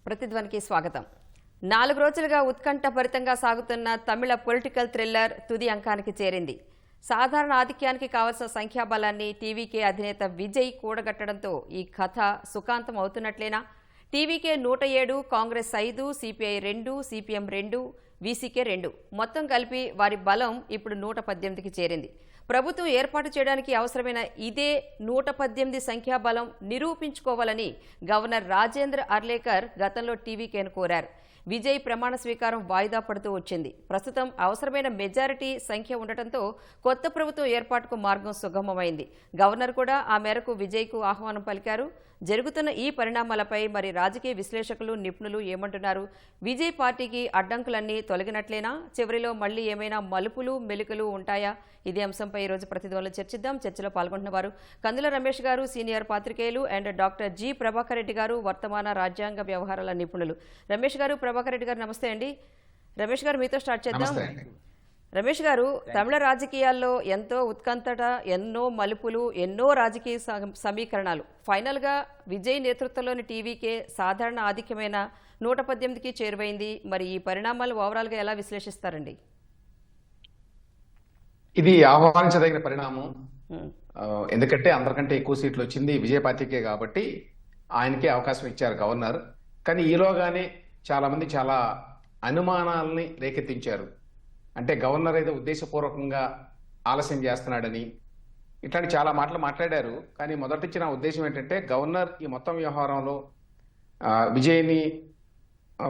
ప్రతిధ్వనికి స్వాగతం. 4 రోజులుగా ఉత్కంఠభరితంగా సాగుతున్న తమిళ పొలిటికల్ థ్రిల్లర్ తుది అంకానికి చేరింది. సాధారణ ఆధిక్యానికి కావాల్సిన సంఖ్యాబలాన్ని టీవీకే అధినేత విజయ్ కూడగట్టడంతో ఈ కథ సుఖాంతం అవుతున్నట్లేనా? TVK 107, Congress 5, CPI 2, CPM 2, VCK 2 మొత్తం కలిపి వారి బలం ఇప్పుడు 118కి చేరింది. ప్రభుత్వం ఏర్పాటు చేయడానికి అవసరమైన ఇదే 118 సంఖ్యాబలం నిరూపించుకోవాలని గవర్నర్ రాజేంద్ర అర్లేకర్ గతంలో టీవీకేను కోరారు. విజయ్ ప్రమాణ స్వీకారం వాయిదా పడుతూ వచ్చింది. ప్రస్తుతం అవసరమైన మెజారిటీ సంఖ్య ఉండటంతో కొత్త ప్రభుత్వం ఏర్పాటుకు మార్గం సుగమమైంది. గవర్నర్ కూడా ఆ మేరకు విజయ్కు ఆహ్వానం పలికారు. జరుగుతున్న ఈ పరిణామాలపై మరి రాజకీయ విశ్లేషకులు, నిపుణులు ఏమంటున్నారు? విజయ్ పార్టీకి అడ్డంకులన్నీ తొలగినట్లేనా? చివరిలో మళ్లీ ఏమైనా మలుపులు మెలుకులు ఉంటాయా? ఇదే అంశంపై ఈరోజు ప్రతిధ్వనిలో చర్చిద్దాం. చర్చలో పాల్గొంటున్న వారు కందుల రమేష్ గారు, సీనియర్ పాత్రికేయులు, and doctor G Prabhakar Reddy garu, వర్తమాన రాజ్యాంగ వ్యవహారాల నిపుణులు. రమేష్ గారు, ప్రభాకర్ రెడ్డి గారు, నమస్తే అండి. రమేష్ గారు, మీతో స్టార్ట్ చేద్దాం. రమేష్ గారు, తమిళ రాజకీయాల్లో ఎంతో ఉత్కంఠత, ఎన్నో మలుపులు, ఎన్నో రాజకీయ సమీకరణాలు. ఫైనల్గా విజయ్ నేతృత్వంలోని టీవీకే సాధారణ ఆధిక్యమైన 118కి చేరువైంది. మరి ఈ పరిణామాలు ఓవరాల్గా ఎలా విశ్లేషిస్తారండి? ఇది ఆహ్వానించదగిన పరిణామం. ఎందుకంటే అందరికంటే ఎక్కువ సీట్లు వచ్చింది విజయ పార్టీకే కాబట్టి ఆయనకే అవకాశం ఇచ్చారు గవర్నర్. కానీ ఈలోగానే చాలా మంది చాలా అనుమానాలని రేకెత్తించారు. అంటే గవర్నర్ ఏదో ఉద్దేశపూర్వకంగా ఆలస్యం చేస్తున్నాడని ఇట్లాంటి చాలా మాటలు మాట్లాడారు. కానీ మొదటిచ్చిన ఉద్దేశం ఏంటంటే గవర్నర్ ఈ మొత్తం వ్యవహారంలో విజయ్ని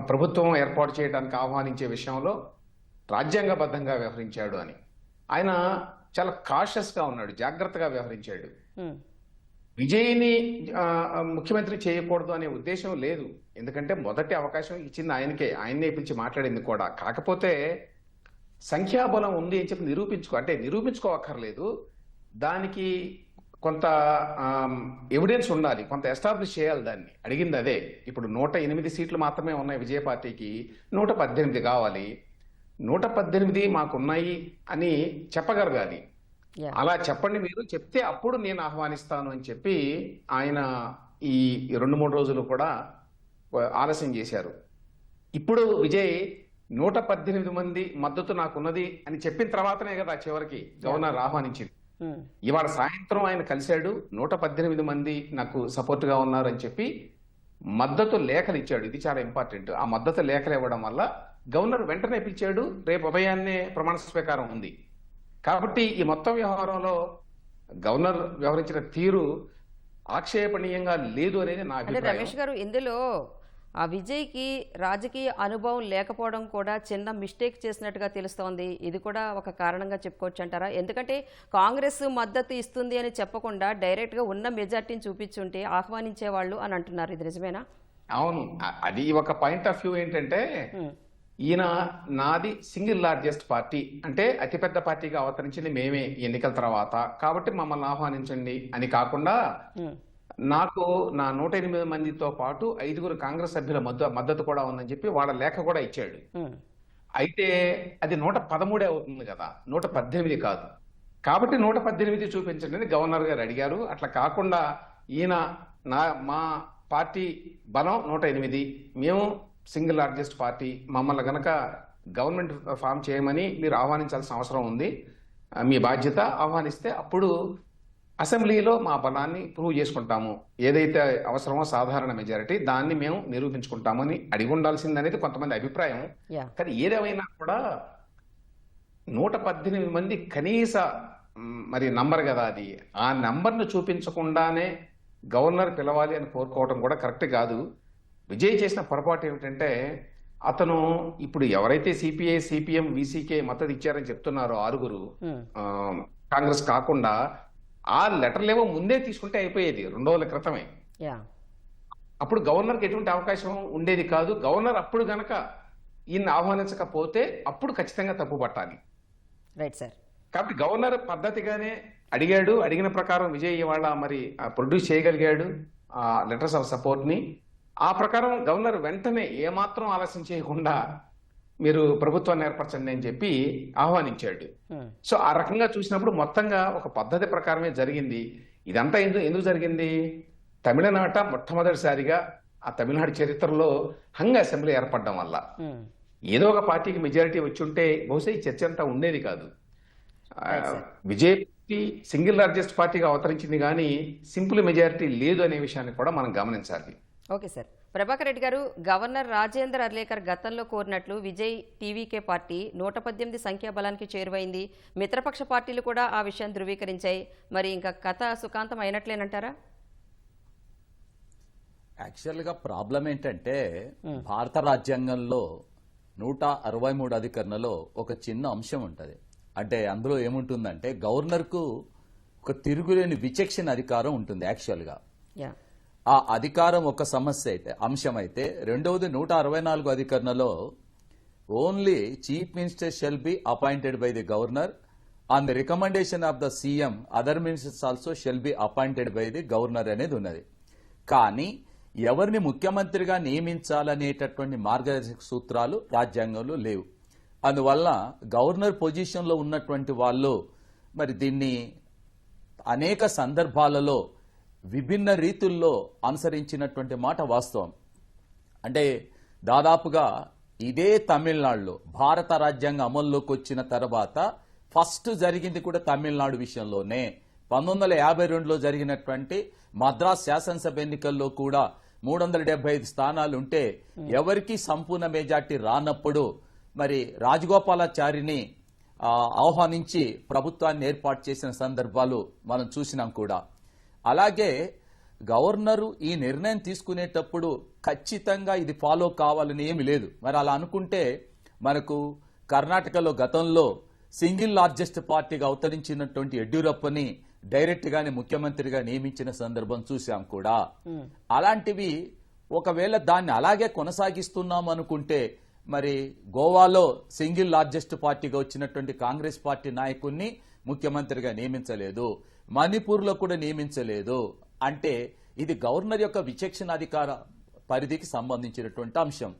ప్రభుత్వం ఏర్పాటు చేయడానికి ఆహ్వానించే విషయంలో రాజ్యాంగబద్ధంగా వ్యవహరించాడు అని. ఆయన చాలా కాషియస్గా ఉన్నాడు, జాగ్రత్తగా వ్యవహరించాడు. విజయ్ని ముఖ్యమంత్రి చేయకూడదు అనే ఉద్దేశం లేదు. ఎందుకంటే మొదటి అవకాశం ఇచ్చింది ఆయనకే, ఆయన్నే పిలిచి మాట్లాడింది కూడా. కాకపోతే సంఖ్యాబలం ఉంది అని చెప్పి నిరూపించుకోవక్కర్లేదు. దానికి కొంత ఎవిడెన్స్ ఉండాలి, కొంత ఎస్టాబ్లిష్ చేయాలి. దాన్ని అడిగింది అదే. ఇప్పుడు 108 సీట్లు మాత్రమే ఉన్నాయి విజయ పార్టీకి, 118 కావాలి. 118 మాకున్నాయి అని చెప్పగలగాలి. అలా చెప్పండి మీరు, చెప్తే అప్పుడు నేను ఆహ్వానిస్తాను అని చెప్పి ఆయన ఈ 2-3 రోజులు కూడా ఆలస్యం చేశారు. ఇప్పుడు విజయ్ 118 మంది మద్దతు నాకున్నది అని చెప్పిన తర్వాతనే కదా చివరికి గవర్నర్ ఆహ్వానించింది. ఇవాళ సాయంత్రం ఆయన కలిశాడు, 118 మంది నాకు సపోర్ట్ గా ఉన్నారు అని చెప్పి మద్దతు లేఖలు ఇచ్చాడు. ఇది చాలా ఇంపార్టెంట్. ఆ మద్దతు లేఖలు ఇవ్వడం వల్ల గవర్నర్ వెంటనే పిలిచాడు. రేపు ఉదయాన్నే ప్రమాణ స్వీకారం ఉంది. కాబట్టి ఈ మొత్తం వ్యవహారంలో గవర్నర్ వ్యవహరించిన తీరు ఆక్షేపణీయంగా లేదు అనేది నా అభిప్రాయం. రమేష్ గారు, ఇందులో ఆ విజయ్కి రాజకీయ అనుభవం లేకపోవడం కూడా చిన్న మిస్టేక్ చేసినట్టుగా తెలుస్తోంది. ఇది కూడా ఒక కారణంగా చెప్పుకోవచ్చు అంటారా? ఎందుకంటే కాంగ్రెస్ మద్దతు ఇస్తుంది అని చెప్పకుండా డైరెక్ట్ గా ఉన్న మెజార్టీని చూపించుంటే ఆహ్వానించేవాళ్ళు అని అంటున్నారు. ఇది నిజమేనా? అవును, అది ఒక పాయింట్ ఆఫ్ వ్యూ. ఏంటంటే ఈయన నాది సింగిల్ లార్జెస్ట్ పార్టీ, అంటే అతిపెద్ద పార్టీగా అవతరించింది మేమే ఎన్నికల తర్వాత, కాబట్టి మమ్మల్ని ఆహ్వానించండి అని కాకుండా నాకు నా 108 మందితో పాటు 5 కాంగ్రెస్ సభ్యుల మద్దతు కూడా ఉందని చెప్పి వాళ్ళ లేఖ కూడా ఇచ్చాడు. అయితే అది 113 అవుతుంది కదా, 118 కాదు. కాబట్టి 118 చూపించండి అని గవర్నర్ గారు అడిగారు. అట్లా కాకుండా ఈయన మా పార్టీ బలం 108, మేము సింగిల్ లార్జెస్ట్ పార్టీ, మమ్మల్ని గనక గవర్నమెంట్ ఫామ్ చేయమని మీరు ఆహ్వానించాల్సిన అవసరం ఉంది, మీ బాధ్యత, ఆహ్వానిస్తే అప్పుడు అసెంబ్లీలో మా బలాన్ని ప్రూవ్ చేసుకుంటాము, ఏదైతే అవసరమో సాధారణ మెజారిటీ దాన్ని మేము నిరూపించుకుంటామని అడిగి ఉండాల్సిందనేది కొంతమంది అభిప్రాయం. కానీ ఏదేమైనా కూడా 118 మంది కనీస మరి నంబర్ కదా అది. ఆ నంబర్ను చూపించకుండానే గవర్నర్ పిలవాలి అని కోరుకోవడం కూడా కరెక్ట్ కాదు. విజయ్ చేసిన పొరపాటు ఏమిటంటే అతను ఇప్పుడు ఎవరైతే సిపిఐ, సిపిఎం, వీసీకే మద్దతు ఇచ్చారని చెప్తున్నారో 6 కాంగ్రెస్ కాకుండా, ఆ లెటర్లేమో ముందే తీసుకుంటే అయిపోయేది 2 రోజుల క్రితమే. అప్పుడు గవర్నర్కి ఎటువంటి అవకాశం ఉండేది కాదు. గవర్నర్ అప్పుడు గనక ఈయన్ని ఆహ్వానించకపోతే అప్పుడు ఖచ్చితంగా తప్పు పట్టాలి. Right sir. కాబట్టి గవర్నర్ పద్ధతిగానే అడిగాడు. అడిగిన ప్రకారం విజయ్ ఇవాళ మరి ప్రొడ్యూస్ చేయగలిగాడు ఆ లెటర్స్ ఆఫ్ సపోర్ట్ ని. ఆ ప్రకారం గవర్నర్ వెంటనే ఏమాత్రం ఆలస్యం చేయకుండా మీరు ప్రభుత్వాన్ని ఏర్పరచండి అని చెప్పి ఆహ్వానించాడు. సో ఆ రకంగా చూసినప్పుడు మొత్తంగా ఒక పద్ధతి ప్రకారమే జరిగింది. ఇదంతా ఎందుకు జరిగింది? తమిళనాట మొట్టమొదటిసారిగా ఆ తమిళనాడు చరిత్రలో హంగ్ అసెంబ్లీ ఏర్పడడం వల్ల. ఏదో ఒక పార్టీకి మెజారిటీ వచ్చి ఉంటే బహుశా ఈ చర్చ అంతా ఉండేది కాదు. బీజేపీ సింగిల్ లార్జెస్ట్ పార్టీగా అవతరించింది కానీ సింపుల్ మెజారిటీ లేదు అనే విషయాన్ని కూడా మనం గమనించాలి. Okay sir. ప్రభాకర్ రెడ్డి గారు, గవర్నర్ రాజేందర్ అర్లేకర్ గతంలో కోరినట్లు విజయ్ టీవీకే పార్టీ 118 సంఖ్యాబలానికి చేరువైంది. మిత్రపక్ష పార్టీలు కూడా ఆ విషయాన్ని ధృవీకరించాయి. మరి ఇంకా కథ సుఖాంతం అయినట్లేనంటారా? యాక్చువల్గా ప్రాబ్లం ఏంటంటే భారత రాజ్యాంగంలో 163 అధికరణలో ఒక చిన్న అంశం ఉంటుంది. అంటే అందులో ఏముంటుందంటే గవర్నర్కు ఒక తిరుగులేని విచక్షణ అధికారం ఉంటుంది. యాక్చువల్గా ఆ అధికారం ఒక సమస్య అయితే అంశం అయితే, రెండవది 164 అధికరణలో only chief minister shall be appointed by the governor on the recommendation of the CM, other ministers also shall be appointed by the governor అనేది ఉన్నది. కానీ ఎవరిని ముఖ్యమంత్రిగా నియమించాలనేటటువంటి మార్గదర్శక సూత్రాలు రాజ్యాంగంలో లేవు. అందువల్ల గవర్నర్ పొజిషన్లో ఉన్నటువంటి వాళ్ళు మరి దీన్ని అనేక సందర్భాలలో విభిన్న రీతుల్లో అనుసరించినటువంటి మాట వాస్తవం. అంటే దాదాపుగా ఇదే తమిళనాడులో భారత రాజ్యాంగం అమల్లోకి వచ్చిన తర్వాత ఫస్ట్ జరిగింది కూడా తమిళనాడు విషయంలోనే. 1952లో జరిగినటువంటి మద్రాస్ శాసనసభ ఎన్నికల్లో కూడా 375 స్థానాలుంటే ఎవరికి సంపూర్ణ మెజార్టీ రానప్పుడు మరి రాజగోపాలాచారిని ఆహ్వానించి ప్రభుత్వాన్ని ఏర్పాటు చేసిన సందర్భాలు మనం చూసినాం కూడా. అలాగే గవర్నరు ఈ నిర్ణయం తీసుకునేటప్పుడు ఖచ్చితంగా ఇది ఫాలో కావాలని ఏమి లేదు. మరి అలా అనుకుంటే మనకు కర్ణాటకలో గతంలో సింగిల్ లార్జెస్ట్ పార్టీగా అవతరించినటువంటి యడ్యూరప్పని డైరెక్ట్ గానే ముఖ్యమంత్రిగా నియమించిన సందర్భం చూశాం కూడా. అలాంటివి ఒకవేళ దాన్ని అలాగే కొనసాగిస్తున్నాం అనుకుంటే మరి గోవాలో సింగిల్ లార్జెస్ట్ పార్టీగా వచ్చినటువంటి కాంగ్రెస్ పార్టీ నాయకుడిని ముఖ్యమంత్రిగా నియమించలేదు, మణిపూర్లో కూడా నియమించలేదు. అంటే ఇది గవర్నర్ యొక్క విచక్షణ అధికార పరిధికి సంబంధించినటువంటి అంశం.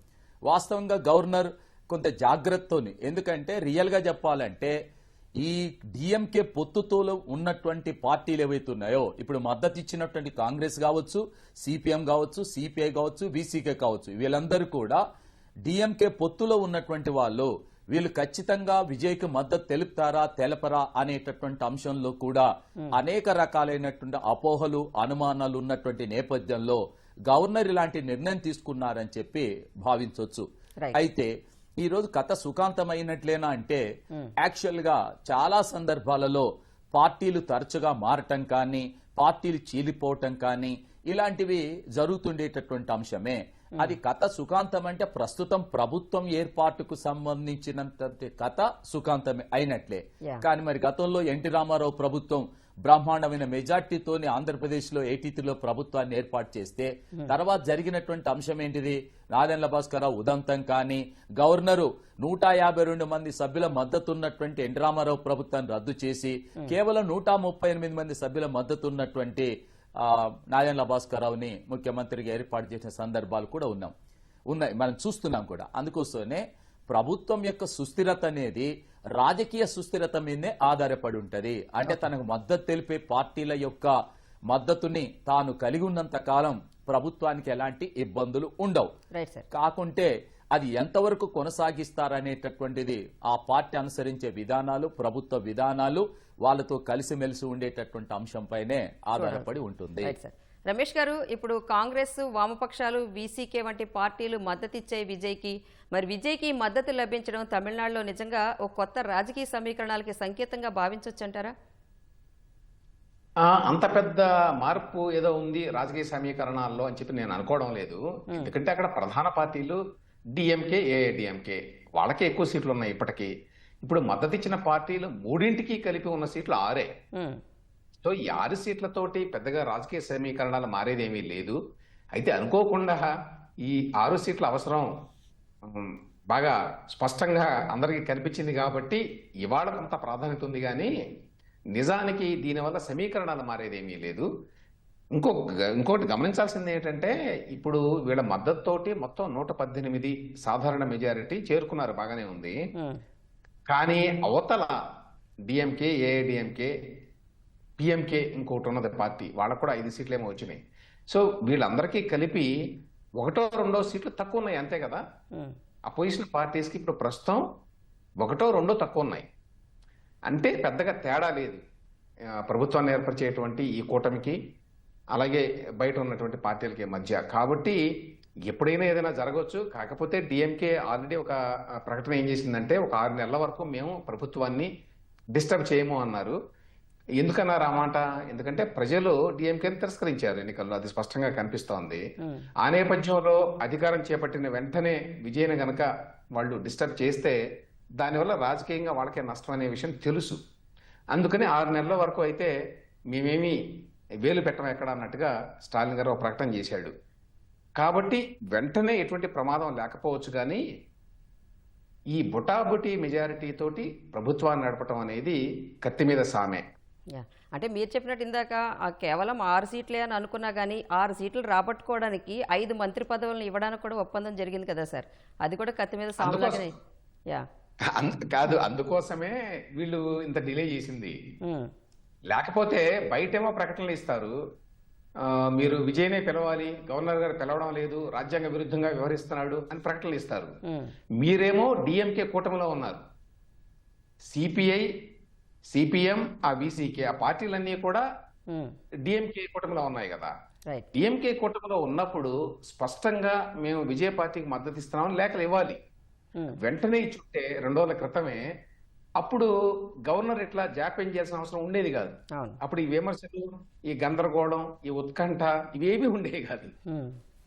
వాస్తవంగా గవర్నర్ కొంత జాగ్రత్తతోని, ఎందుకంటే రియల్ గా చెప్పాలంటే ఈ డిఎంకే పొత్తుతో ఉన్నటువంటి పార్టీలు ఏవైతే ఉన్నాయో, ఇప్పుడు మద్దతు ఇచ్చినటువంటి కాంగ్రెస్ కావచ్చు, సిపిఎం కావచ్చు, సిపిఐ కావచ్చు, బీసీకే కావచ్చు, వీళ్ళందరూ కూడా డిఎంకే పొత్తులో ఉన్నటువంటి వాళ్ళు. వీళ్ళు ఖచ్చితంగా విజయ్కి మద్దతు తెలుపుతారా తెలపరా అనేటటువంటి అంశంలో కూడా అనేక రకాలైనటువంటి అపోహలు అనుమానాలు ఉన్నటువంటి నేపథ్యంలో గవర్నర్ ఇలాంటి నిర్ణయం తీసుకున్నారని చెప్పి భావించవచ్చు. అయితే ఈ రోజు కథ సుఖాంతమైనట్లేనా అంటే యాక్చువల్ గా చాలా సందర్భాలలో పార్టీలు తరచుగా మారటం కానీ, పార్టీలు చీలిపోవటం కానీ ఇలాంటివి జరుగుతుండేటటువంటి అంశమే. అది కథ సుఖాంతం అంటే ప్రస్తుతం ప్రభుత్వం ఏర్పాటుకు సంబంధించినంత కథ సుఖాంతమే అయినట్లే. కానీ మరి గతంలో ఎన్టీ రామారావు ప్రభుత్వం బ్రహ్మాండమైన మెజార్టీతోని ఆంధ్రప్రదేశ్ లో 83లో ప్రభుత్వాన్ని ఏర్పాటు చేస్తే తర్వాత జరిగినటువంటి అంశం ఏంటిది? నాదెండ్ల భాస్కరరావు ఉదంతం కానీ, గవర్నరు 152 మంది సభ్యుల మద్దతున్నటువంటి ఎన్టీ రామారావు ప్రభుత్వాన్ని రద్దు చేసి కేవలం 138 మంది సభ్యుల మద్దతున్నటువంటి నాదెండ్ల భాస్కరరావుని ముఖ్యమంత్రిగా ఏర్పాటు చేసిన సందర్భాలు కూడా ఉన్నాయి, మనం చూస్తున్నాం కూడా. అందుకోసమే ప్రభుత్వం యొక్క సుస్థిరత అనేది రాజకీయ సుస్థిరత మీదనే ఆధారపడి ఉంటది. అంటే తనకు మద్దతు తెలిపే పార్టీల యొక్క మద్దతుని తాను కలిగి ఉన్నంత కాలం ప్రభుత్వానికి ఎలాంటి ఇబ్బందులు ఉండవు. కాకుంటే అది ఎంతవరకు కొనసాగిస్తారనేటటువంటిది ఆ పార్టీ అనుసరించే విధానాలు, ప్రభుత్వ విధానాలు, వాళ్ళతో కలిసిమెలిసి ఉండేటటువంటి అంశంపైనే ఆధారపడి ఉంటుంది. రమేష్ గారు, ఇప్పుడు కాంగ్రెస్, వామపక్షాలు, వీసీకే వంటి పార్టీలు మద్దతిచ్చే విజయ్కి, మరి విజయ్కి మద్దతు లభించడం తమిళనాడులో నిజంగా ఒక కొత్త రాజకీయ సమీకరణాలకి సంకేతంగా భావించొచ్చంటారా? అంత పెద్ద మార్పు ఏదో ఉంది రాజకీయ సమీకరణాల్లో అని చెప్పి నేను అనుకోవడం లేదు. ఎందుకంటే అక్కడ ప్రధాన పార్టీలు డిఎంకే, ఏఐడిఎంకే, వాళ్ళకే ఎక్కువ సీట్లు ఉన్నాయి ఇప్పటికీ. ఇప్పుడు మద్దతు ఇచ్చిన పార్టీలు మూడింటికి కలిపి ఉన్న సీట్లు 6. సో ఈ 6 సీట్లతోటి పెద్దగా రాజకీయ సమీకరణాలు మారేదేమీ లేదు. అయితే అనుకోకుండా ఈ 6 సీట్ల అవసరం బాగా స్పష్టంగా అందరికీ కనిపించింది కాబట్టి ఇవాళ కొంత ప్రాధాన్యత ఉంది. కానీ నిజానికి దీనివల్ల సమీకరణాలు మారేదేమీ లేదు. ఇంకోటి గమనించాల్సింది ఏంటంటే ఇప్పుడు వీళ్ళ మద్దతుతోటి మొత్తం 118 సాధారణ మెజారిటీ చేరుకున్నారు, బాగానే ఉంది. కానీ అవతల డిఎంకే, ఏఐడిఎంకే, పిఎంకే ఇంకోటి ఉన్నది పార్టీ, వాళ్ళకు కూడా 5 సీట్లేమో వచ్చినాయి. సో వీళ్ళందరికీ కలిపి ఒకటో రెండో సీట్లు తక్కువ ఉన్నాయి అంతే కదా. అపోజిషన్ పార్టీస్కి ఇప్పుడు ప్రస్తుతం ఒకటో రెండో తక్కువ ఉన్నాయి, అంటే పెద్దగా తేడా లేదు ప్రభుత్వాన్ని ఏర్పరిచేటువంటి ఈ కూటమికి అలాగే బయట ఉన్నటువంటి పార్టీలకి మధ్య. కాబట్టి ఎప్పుడైనా ఏదైనా జరగవచ్చు. కాకపోతే డిఎంకే ఆల్రెడీ ఒక ప్రకటన ఏం చేసిందంటే ఒక 6 నెలల వరకు మేము ప్రభుత్వాన్ని డిస్టర్బ్ చేయము అన్నారు. ఎందుకన్నారు ఆ మాట? ఎందుకంటే ప్రజలు డిఎంకేని తిరస్కరించారు ఎన్నికల్లో, అది స్పష్టంగా కనిపిస్తోంది. ఆ నేపథ్యంలో అధికారం చేపట్టిన వెంటనే విజయను గనక వాళ్ళు డిస్టర్బ్ చేస్తే దానివల్ల రాజకీయంగా వాళ్ళకే నష్టం అనే విషయం తెలుసు. అందుకని 6 నెలల వరకు అయితే మేమేమి వేలు పెట్టడం ఎక్కడ అన్నట్టుగా స్టాలిన్ గారు ఒక ప్రకటన చేశాడు. కాబట్టి వెంటనే ఎటువంటి ప్రమాదం లేకపోవచ్చు, కానీ ఈ బుటాబుటి మెజారిటీ తోటి ప్రభుత్వాన్ని నడపటం అనేది కత్తి మీద సామే. అంటే మీరు చెప్పినట్టు ఇందాక కేవలం 6 సీట్లే అని అనుకున్నా కానీ 6 సీట్లు రాబట్టుకోవడానికి 5 మంత్రి పదవులను ఇవ్వడానికి కూడా ఒప్పందం జరిగింది కదా సార్, అది కూడా కత్తి మీద సామలాగానే. కాదు, అందుకోసమే వీళ్ళు ఇంత డిలే చేసింది. లేకపోతే బయటేమో ప్రకటనలు ఇస్తారు, మీరు విజయనే పిలవాలి, గవర్నర్ గారు పిలవడం లేదు, రాజ్యాంగ విరుద్ధంగా వ్యవహరిస్తున్నాడు అని ప్రకటనలు ఇస్తారు. మీరేమో డిఎంకే కూటమిలో ఉన్నారు, సిపిఐ, సిపిఎం, ఆ విసికే, ఆ పార్టీలన్నీ కూడా డిఎంకే కూటమిలో ఉన్నాయి కదా. డిఎంకే కూటమిలో ఉన్నప్పుడు స్పష్టంగా మేము విజయ పార్టీకి మద్దతు ఇస్తున్నామని లేఖలు ఇవ్వాలి. వెంటనే ఇచ్చుంటే 2 రోజుల క్రితమే అప్పుడు గవర్నర్ ఇట్లా జాప్యం చేయాల్సిన అవసరం ఉండేది కాదు. అప్పుడు ఈ విమర్శలు, ఈ గందరగోళం, ఈ ఉత్కంఠ ఇవేమీ ఉండేవి కాదు.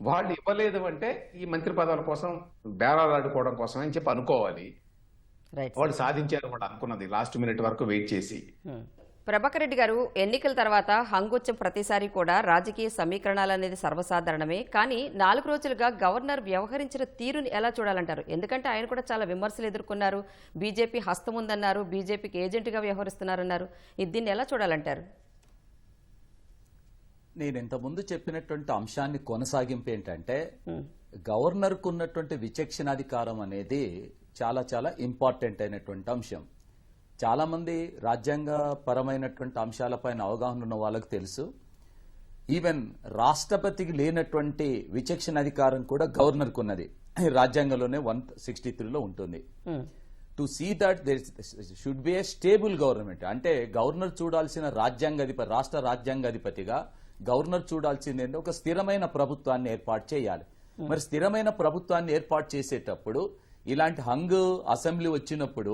వాళ్ళు ఇవ్వలేదు అంటే ఈ మంత్రి పదవుల కోసం బేరాలాడుకోవడం కోసం అని చెప్పి అనుకోవాలి. వాళ్ళు సాధించారు కూడా అనుకున్నది, లాస్ట్ మినిట్ వరకు వెయిట్ చేసి. ప్రభాకర్ రెడ్డి గారు, ఎన్నికల తర్వాత హంగొచ్చం ప్రతిసారి కూడా రాజకీయ సమీకరణాలు అనేది సర్వసాధారణమే, కానీ 4 రోజులుగా గవర్నర్ వ్యవహరించిన తీరుని ఎలా చూడాలంటారు? ఎందుకంటే ఆయన కూడా చాలా విమర్శలు ఎదుర్కొన్నారు, బీజేపీ హస్తం ఉందన్నారు, బీజేపీకి ఏజెంట్గా వ్యవహరిస్తున్నారన్నారు. దీన్ని ఎలా చూడాలంటారు? నేను ఇంతకుముందు చెప్పినటువంటి అంశాన్ని కొనసాగింపు ఏంటంటే, గవర్నర్కు ఉన్నటువంటి విచక్షణాధికారం అనేది చాలా చాలా ఇంపార్టెంట్ అయినటువంటి అంశం. చాలా మంది రాజ్యాంగ పరమైనటువంటి అంశాలపైన అవగాహన ఉన్న వాళ్ళకి తెలుసు, ఈవెన్ రాష్ట్రపతికి లేనటువంటి విచక్షణ అధికారం కూడా గవర్నర్కు ఉన్నది. రాజ్యాంగంలోనే 163లో ఉంటుంది. To see that there should be a stable government, అంటే గవర్నర్ చూడాల్సిన రాష్ట్ర రాజ్యాంగాధిపతిగా గవర్నర్ చూడాల్సింది ఏంటంటే ఒక స్థిరమైన ప్రభుత్వాన్ని ఏర్పాటు చేయాలి. మరి స్థిరమైన ప్రభుత్వాన్ని ఏర్పాటు చేసేటప్పుడు ఇలాంటి హంగ్ అసెంబ్లీ వచ్చినప్పుడు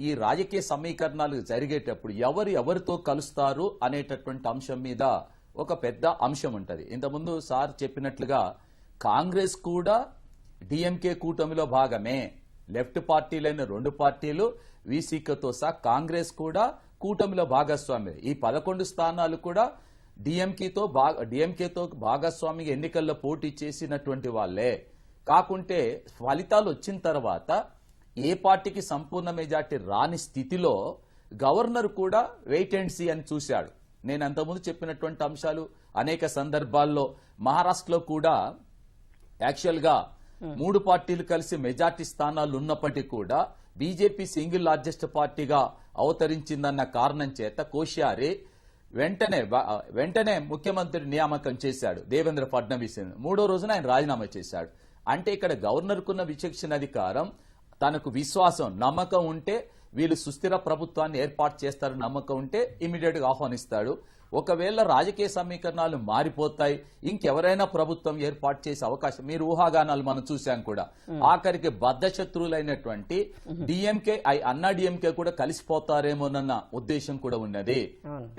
ఈ రాజకీయ సమీకరణాలు జరిగేటప్పుడు ఎవరితో కలుస్తారు అనేటటువంటి అంశం మీద ఒక పెద్ద అంశం ఉంటుంది. ఇంతకుముందు సార్ చెప్పినట్లుగా కాంగ్రెస్ కూడా డిఎంకే కూటమిలో భాగమే. లెఫ్ట్ పార్టీలైన 2 పార్టీలు వీసీకేతో సహా కాంగ్రెస్ కూడా కూటమిలో భాగస్వామి. ఈ 11 స్థానాలు కూడా డిఎంకేతో భాగస్వామిగా ఎన్నికల్లో పోటీ చేసినటువంటి వాళ్లే. కాకుంటే ఫలితాలు వచ్చిన తర్వాత ఏ పార్టీకి సంపూర్ణ మెజార్టీ రాని స్థితిలో గవర్నర్ కూడా వెయిట్ అండ్ సీ అని చూశాడు. నేను అంతకుముందు చెప్పినటువంటి అంశాలు అనేక సందర్భాల్లో మహారాష్ట్రలో కూడా యాక్చువల్గా 3 పార్టీలు కలిసి మెజార్టీ స్థానాలు ఉన్నప్పటికీ కూడా బీజేపీ సింగిల్ లార్జెస్ట్ పార్టీగా అవతరించిందన్న కారణం చేత కోశ్యారి వెంటనే ముఖ్యమంత్రి నియామకం చేశాడు దేవేంద్ర ఫడ్నవీస్. 3వ రోజున ఆయన రాజీనామా చేశాడు. అంటే ఇక్కడ గవర్నర్కున్న విచక్షణ అధికారం, తనకు విశ్వాసం, నమ్మకం ఉంటే వీళ్ళు సుస్థిర ప్రభుత్వాన్ని ఏర్పాటు చేస్తారని నమ్మకం ఉంటే ఇమీడియట్ గా ఆహ్వానిస్తాడు. ఒకవేళ రాజకీయ సమీకరణాలు మారిపోతాయి, ఇంకెవరైనా ప్రభుత్వం ఏర్పాటు చేసే అవకాశం, మీరు ఊహాగానాలు మనం చూశాం కూడా. ఆఖరికి బద్ధ శత్రువులైనటువంటి డిఎంకే అన్నా డిఎంకే కూడా కలిసిపోతారేమోనన్న ఉద్దేశం కూడా ఉన్నది.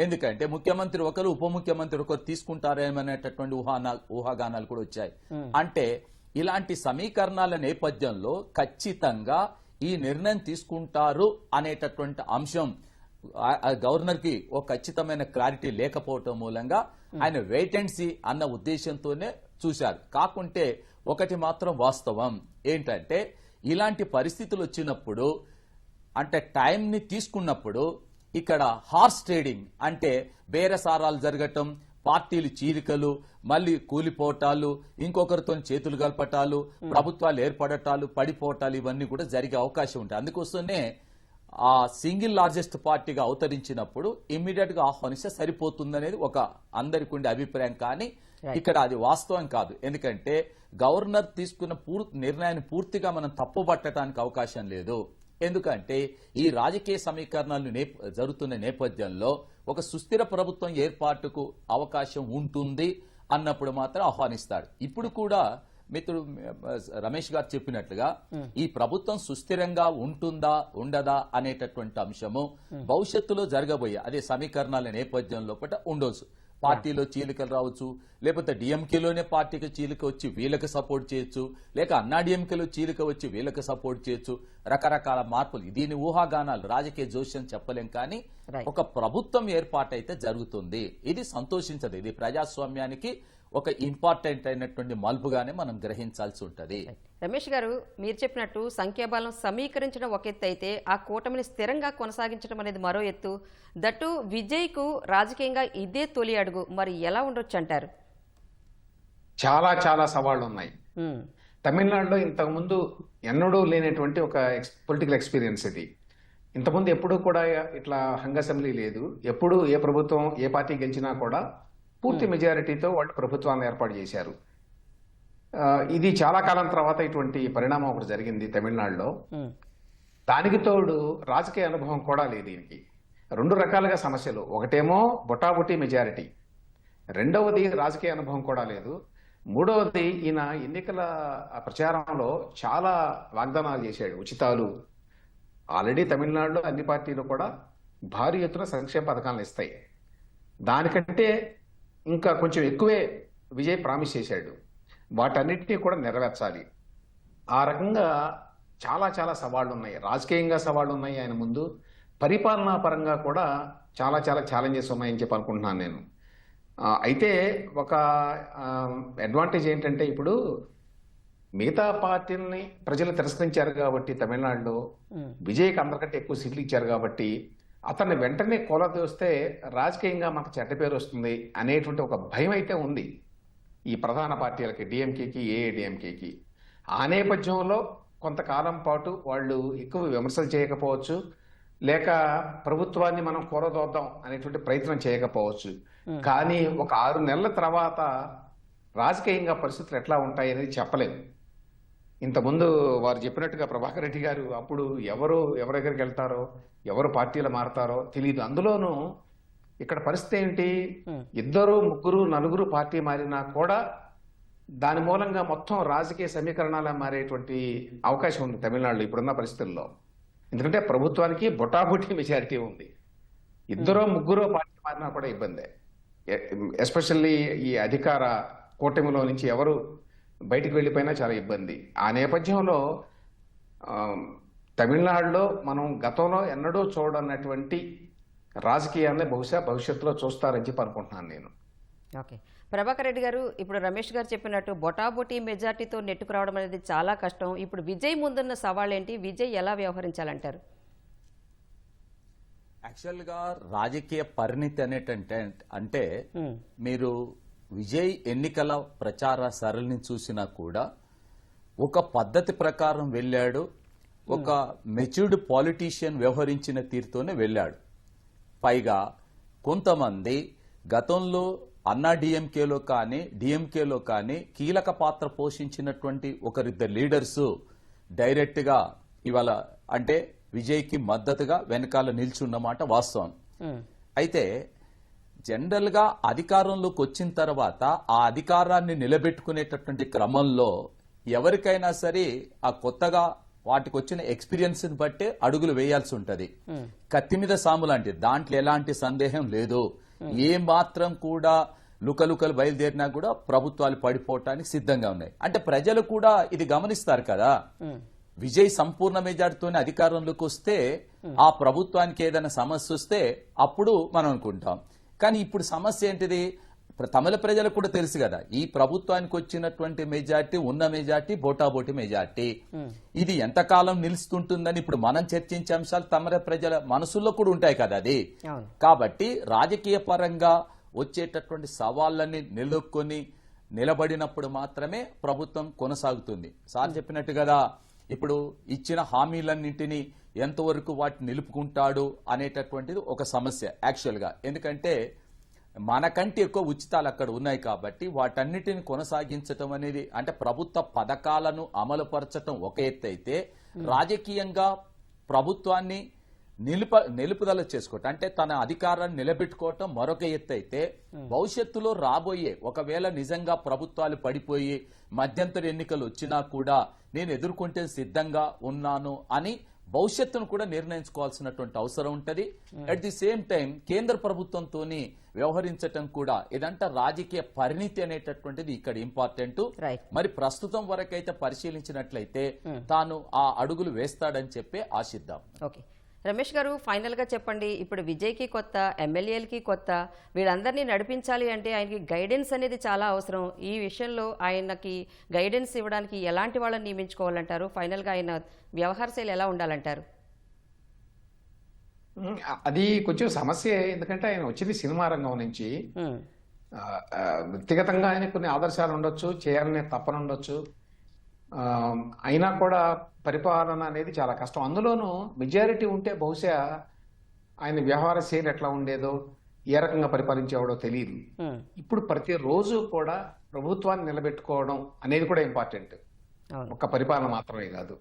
ఎందుకంటే ముఖ్యమంత్రి ఒకరు, ఉప ముఖ్యమంత్రి ఒకరు తీసుకుంటారేమనేటటువంటి ఊహాగానాలు కూడా వచ్చాయి. అంటే ఇలాంటి సమీకరణాల నేపథ్యంలో ఖచ్చితంగా ఈ నిర్ణయం తీసుకుంటారు అనేటటువంటి అంశం గవర్నర్ కి ఒక ఖచ్చితమైన క్లారిటీ లేకపోవటం మూలంగా ఆయన వెయిట్ అండ్ సీ అన్న ఉద్దేశంతోనే చూశారు. కాకుంటే ఒకటి మాత్రం వాస్తవం ఏంటంటే, ఇలాంటి పరిస్థితులు వచ్చినప్పుడు, అంటే టైంని తీసుకున్నప్పుడు ఇక్కడ హార్స్ ట్రేడింగ్, అంటే బేరసారాలు జరగటం, పార్టీలు చీలికలు, మళ్ళీ కూలిపోవటాలు, ఇంకొకరితో చేతులు కలపటాలు, ప్రభుత్వాలు ఏర్పడటాలు, పడిపోవటాలు, ఇవన్నీ కూడా జరిగే అవకాశం ఉంటాయి. అందుకోసమే ఆ సింగిల్ లార్జెస్ట్ పార్టీగా అవతరించినప్పుడు ఇమ్మీడియట్ గా ఆహ్వానిస్తే సరిపోతుందనేది ఒక అందరికి ఉండే అభిప్రాయం. కానీ ఇక్కడ అది వాస్తవం కాదు. ఎందుకంటే గవర్నర్ తీసుకున్న నిర్ణయాన్ని పూర్తిగా మనం తప్పుపట్టడానికి అవకాశం లేదు. ఎందుకంటే ఈ రాజకీయ సమీకరణాలు జరుగుతున్న నేపథ్యంలో ఒక సుస్థిర ప్రభుత్వం ఏర్పాటుకు అవకాశం ఉంటుంది అన్నప్పుడు మాత్రం ఆహ్వానిస్తాడు. ఇప్పుడు కూడా మిత్రుడు రమేష్ గారు చెప్పినట్లుగా ఈ ప్రభుత్వం సుస్థిరంగా ఉంటుందా ఉండదా అనేటటువంటి అంశము భవిష్యత్తులో జరగబోయే అదే సమీకరణాల నేపథ్యంలో ఉండొచ్చు. పార్టీలో చీలికలు రావచ్చు, లేకపోతే డిఎంకేలోనే పార్టీకి చీలిక వచ్చి వీళ్ళకి సపోర్ట్ చేయొచ్చు, లేక అన్నాడీఎంకేలో చీలిక వచ్చి వీళ్ళకి సపోర్ట్ చేయొచ్చు. రకరకాల మార్పులు, దీని ఊహాగానాలు, రాజకీయ జోస్యం చెప్పలేం. కానీ ఒక ప్రభుత్వం ఏర్పాటైతే జరుగుతుంది. ఇది సంతోషించదు. ఇది ప్రజాస్వామ్యానికి ఒక ఇంపార్టెంట్ అయినటువంటి మలుపుగానే మనం గ్రహించాల్సి ఉంటుంది. రమేష్ గారు, మీరు చెప్పినట్టు సంఖ్యాబలం సమీకరించడం ఒక ఎత్తు అయితే ఆ కూటమిని స్థిరంగా కొనసాగించడం అనేది మరో ఎత్తు. దట్టు విజయ్కు రాజకీయంగా ఇదే తొలి అడుగు. మరి ఎలా ఉండొచ్చు అంటారు? చాలా చాలా సవాళ్లు ఉన్నాయి. తమిళనాడులో ఇంతకుముందు ఎన్నడూ లేనటువంటి ఒక పొలిటికల్ ఎక్స్పీరియన్స్ ఇది. ఇంతకుముందు ఎప్పుడూ కూడా ఇట్లా హంగ్ అసెంబ్లీ లేదు. ఎప్పుడు ఏ ప్రభుత్వం ఏ పార్టీ గెలిచినా కూడా పూర్తి మెజారిటీతో వాళ్ళు ప్రభుత్వాన్ని ఏర్పాటు చేశారు. ఇది చాలా కాలం తర్వాత ఇటువంటి పరిణామం ఒకటి జరిగింది తమిళనాడులో. దానికి తోడు రాజకీయ అనుభవం కూడా లేదు దీనికి. రెండు రకాలుగా సమస్యలు. ఒకటేమో బొటాబొటీ మెజారిటీ, రెండవది రాజకీయ అనుభవం కూడా లేదు, మూడవది ఈయన ఎన్నికల ప్రచారంలో చాలా వాగ్దానాలు చేశాడు, ఉచితాలు. ఆల్రెడీ తమిళనాడులో అన్ని పార్టీలు కూడా భారీ ఎత్తున సంక్షేమ పథకాలను ఇస్తాయి. దానికంటే ఇంకా కొంచెం ఎక్కువే విజయ్ ప్రామిస్ చేశాడు. వాటన్నిటినీ కూడా నెరవేర్చాలి. ఆ రకంగా చాలా చాలా సవాళ్లు ఉన్నాయి. రాజకీయంగా సవాళ్లు ఉన్నాయి ఆయన ముందు. పరిపాలనా పరంగా కూడా చాలా చాలా ఛాలెంజెస్ ఉన్నాయని చెప్పి అనుకుంటున్నాను నేను. అయితే ఒక అడ్వాంటేజ్ ఏంటంటే ఇప్పుడు మిగతా పార్టీలని ప్రజలు తిరస్కరించారు కాబట్టి తమిళనాడులో విజయ్కి అందరికంటే ఎక్కువ సీట్లు ఇచ్చారు కాబట్టి అతన్ని వెంటనే కూలదోస్తే రాజకీయంగా మనకు చెడ్డ పేరు వస్తుంది అనేటువంటి ఒక భయం అయితే ఉంది ఈ ప్రధాన పార్టీలకి, డిఎంకేకి, ఏఐడిఎంకేకి. ఆ నేపథ్యంలో కొంతకాలం పాటు వాళ్ళు ఎక్కువ విమర్శలు చేయకపోవచ్చు, లేక ప్రభుత్వాన్ని మనం కూరదోద్దాం అనేటువంటి ప్రయత్నం చేయకపోవచ్చు. కానీ ఒక 6 నెలల తర్వాత రాజకీయంగా పరిస్థితులు ఎట్లా ఉంటాయి అనేది చెప్పలేము. ఇంతకుముందు వారు చెప్పినట్టుగా ప్రభాకర్ రెడ్డి గారు అప్పుడు ఎవరి దగ్గరికి వెళ్తారో, ఎవరు పార్టీలు మారతారో తెలియదు. అందులోనూ ఇక్కడ పరిస్థితి ఏంటి, 2, 3, 4 పార్టీ మారినా కూడా దాని మూలంగా మొత్తం రాజకీయ సమీకరణాలు మారేటువంటి అవకాశం ఉంది తమిళనాడులో ఇప్పుడున్న పరిస్థితుల్లో. ఎందుకంటే ప్రభుత్వానికి బొటాబొటీ మెజారిటీ ఉంది. 2, 3 పార్టీ మారినా కూడా ఇబ్బందే. ఎస్పెషల్లీ ఈ అధికార కూటమిలో నుంచి ఎవరు బయటికి వెళ్ళిపోయినా చాలా ఇబ్బంది. ఆ నేపథ్యంలో తమిళనాడులో మనం గతంలో ఎన్నడూ చూడనటువంటి రాజకీయాన్ని బహుశా భవిష్యత్తులో చూస్తారని చెప్పి అనుకుంటున్నాను నేను. ఓకే, ప్రభాకర్ రెడ్డి గారు, ఇప్పుడు రమేష్ గారు చెప్పినట్టు బొటాబొటీ మెజార్టీతో నెట్టుకురావడం అనేది చాలా కష్టం. ఇప్పుడు విజయ్ ముందున్న సవాళ్ళు ఏంటి? విజయ్ ఎలా వ్యవహరించాలంటారు? యాక్చువల్గా రాజకీయ పరిణితి అనేటంటే అంటే మీరు విజయ్ ఎన్నికల ప్రచార సరళిని చూసినా కూడా ఒక పద్ధతి ప్రకారం వెళ్ళాడు. ఒక మెచ్యూర్డ్ పాలిటీషియన్ వ్యవహరించిన తీరుతోనే వెళ్ళాడు. పైగా కొంతమంది గతంలో అన్నా డిఎంకేలో కానీ డిఎంకేలో కానీ కీలక పాత్ర పోషించినటువంటి ఒకరిద్దరు లీడర్స్ డైరెక్ట్ గా ఇవాళ అంటే విజయ్కి మద్దతుగా వెనకాల నిల్చున్నమాట వాస్తవం. అయితే జనరల్ గా అధికారంలోకి వచ్చిన తర్వాత ఆ అధికారాన్ని నిలబెట్టుకునేటటువంటి క్రమంలో ఎవరికైనా సరే ఆ కొత్తగా వాటికి వచ్చిన ఎక్స్పీరియన్స్ ని బట్టే అడుగులు వేయాల్సి ఉంటది. కత్తి మీద సాము లాంటిది, దాంట్లో ఎలాంటి సందేహం లేదు. ఏ మాత్రం కూడా లుకలుకలు బయలుదేరినా కూడా ప్రభుత్వాలు పడిపోవటానికి సిద్ధంగా ఉన్నాయి. అంటే ప్రజలు కూడా ఇది గమనిస్తారు కదా. విజయ్ సంపూర్ణ మెజార్టీతోనే అధికారంలోకి వస్తే ఆ ప్రభుత్వానికి ఏదైనా సమస్య వస్తే అప్పుడు మనం అనుకుంటాం. కానీ ఇప్పుడు సమస్య ఏంటిది? తమిళ ప్రజలకు కూడా తెలుసు కదా, ఈ ప్రభుత్వానికి వచ్చినటువంటి మెజార్టీ ఉన్న మెజార్టీ బోటాబోటి మెజార్టీ. ఇది ఎంతకాలం నిలుస్తుంటుందని ఇప్పుడు మనం చర్చించే అంశాలు తమిళ ప్రజల మనసుల్లో కూడా ఉంటాయి కదా అది. కాబట్టి రాజకీయ పరంగా వచ్చేటటువంటి సవాళ్ళని నిలుపుకొని నిలబడినప్పుడు మాత్రమే ప్రభుత్వం కొనసాగుతుంది. సార్ చెప్పినట్టు కదా, ఇప్పుడు ఇచ్చిన హామీలన్నింటినీ ఎంతవరకు వాటిని నిలుపుకుంటాడు అనేటటువంటిది ఒక సమస్య యాక్చువల్గా. ఎందుకంటే మనకంటే ఎక్కువ ఉచితాలు అక్కడ ఉన్నాయి కాబట్టి వాటన్నిటిని కొనసాగించటం అనేది, అంటే ప్రభుత్వ పథకాలను అమలుపరచటం ఒక ఎత్తు అయితే, రాజకీయంగా ప్రభుత్వాన్ని నిలుపుదల చేసుకోవటం, అంటే తన అధికారాన్ని నిలబెట్టుకోవటం మరొక ఎత్తు అయితే, భవిష్యత్తులో రాబోయే ఒకవేళ నిజంగా ప్రభుత్వాలు పడిపోయి మధ్యంతర ఎన్నికలు వచ్చినా కూడా నేను ఎదుర్కొంటే సిద్ధంగా ఉన్నాను అని భవిష్యత్తును కూడా నిర్ణయించుకోవాల్సినటువంటి అవసరం ఉంటది. అట్ ది సేమ్ టైం కేంద్ర ప్రభుత్వంతోని వ్యవహరించటం కూడా, ఇదంతా రాజకీయ పరిణితి అనేటటువంటిది ఇక్కడ ఇంపార్టెంట్. మరి ప్రస్తుతం వరకైతే పరిశీలించినట్లయితే తాను ఆ అడుగులు వేస్తాడని చెప్పి ఆశిద్దాం. ఓకే రమేష్ గారు, ఫైనల్ గా చెప్పండి, ఇప్పుడు విజయ్కి కొత్త, ఎమ్మెల్యేలకి కొత్త, వీళ్ళందరినీ నడిపించాలి అంటే ఆయనకి గైడెన్స్ అనేది చాలా అవసరం. ఈ విషయంలో ఆయనకి గైడెన్స్ ఇవ్వడానికి ఎలాంటి వాళ్ళని నియమించుకోవాలంటారు? ఫైనల్ గా ఆయన వ్యవహార శైలి ఎలా ఉండాలంటారు? అది కొంచెం సమస్య. ఎందుకంటే ఆయన వచ్చింది సినిమా రంగం నుంచి. వ్యక్తిగతంగా ఆయన కొన్ని ఆదర్శాలు ఉండొచ్చు, చేయాలనే తపన ఉండొచ్చు. అయినా కూడా పరిపాలన అనేది చాలా కష్టం. అందులోనూ మెజారిటీ ఉంటే బహుశా ఆయన వ్యవహార శైలి ఎట్లా ఉండేదో, ఏ రకంగా పరిపాలించేవాడో తెలియదు. ఇప్పుడు ప్రతిరోజు కూడా ప్రభుత్వాన్ని నిలబెట్టుకోవడం అనేది కూడా ఇంపార్టెంట్, ఒక్క పరిపాలన మాత్రమే కాదు.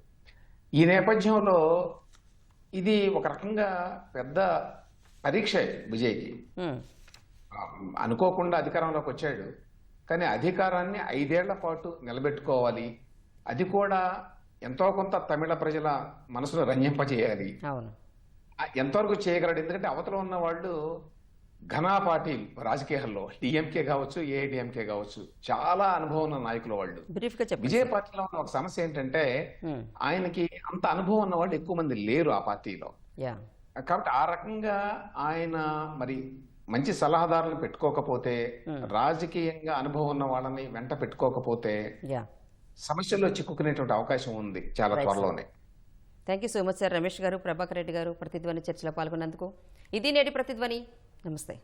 ఈ నేపథ్యంలో ఇది ఒక రకంగా పెద్ద పరీక్ష విజయ్కి. అనుకోకుండా అధికారంలోకి వచ్చాడు, కానీ అధికారాన్ని 5 ఏళ్ల పాటు నిలబెట్టుకోవాలి. అది కూడా ఎంతో కొంత తమిళ ప్రజల మనసును రంజింపజేయాలి. ఎంతవరకు చేయగలడు? ఎందుకంటే అవతల ఉన్న వాళ్ళు ఘనా పార్టీలు రాజకీయాల్లో, డిఎంకే కావచ్చు, ఏఐడిఎంకే కావచ్చు, చాలా అనుభవం ఉన్న నాయకులు వాళ్ళు. విజయ పార్టీలో ఉన్న ఒక సమస్య ఏంటంటే ఆయనకి అంత అనుభవం ఉన్న వాళ్ళు ఎక్కువ మంది లేరు ఆ పార్టీలో. కాబట్టి ఆ రకంగా ఆయన మరి మంచి సలహాదారులను పెట్టుకోకపోతే, రాజకీయంగా అనుభవం ఉన్న వాళ్ళని వెంట పెట్టుకోకపోతే సమస్యల్లో చిక్కుకునేటువంటి అవకాశం ఉంది చాలా త్వరలోనే. Thank you so much sir. Ramesh గారు, ప్రభాకర్ రెడ్డి గారు ప్రతిధ్వని చర్చలో పాల్గొన్నందుకు. ఇది నేటి ప్రతిధ్వని. నమస్తే.